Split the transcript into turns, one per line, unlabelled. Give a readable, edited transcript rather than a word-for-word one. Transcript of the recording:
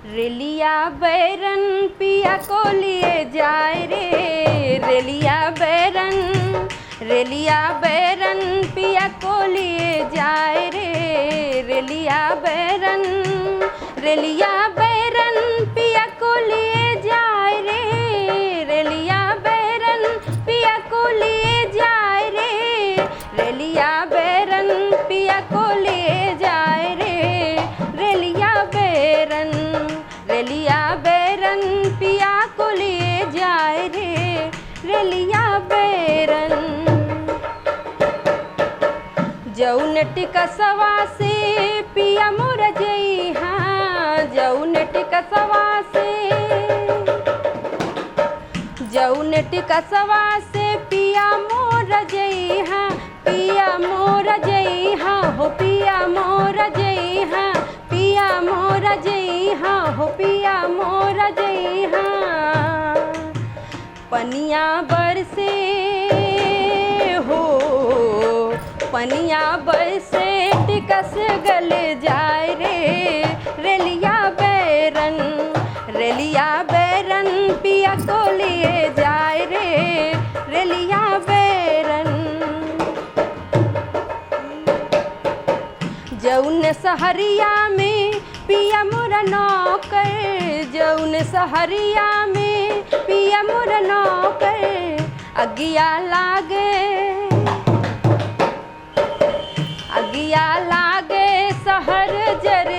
रेलिया बैरन पिया को लिए जाए रे, रेलिया बैरन, रेलिया बैरन पिया को लिए जाए रे, रेलिया बैरन, रेलिया बैरन पिया को लिए जाए रे, रेलिया बैरन पिया को लिए जाए रे, रेलिया बैरन पिया को लिए जाए रे, रेलिया बैरन, रेलिया बैरन पिया को लिए जाए रे, रेलिया बैरन। जौन टिकसवा से पिया मोर जइहा, जौन टिकसवा से, जौन टिकसवा से पिया मोर जइहा, पिया मोर जइहा हो पिया मोर जइहा, पिया मोर जइहा हो पिया मोर जइहा। पनिया बरसे हो, पनिया बरसे टिकस गल जाए रे, रेलिया बैरन, रेलिया बैरन पिया को लिए जाए रे, रेलिया बैरन। जौन सहरिया में पिया मोर नौकर, जौन सहरिया में पिया मोर नौकर, अगिया लागे, अगिया लागे सहर जर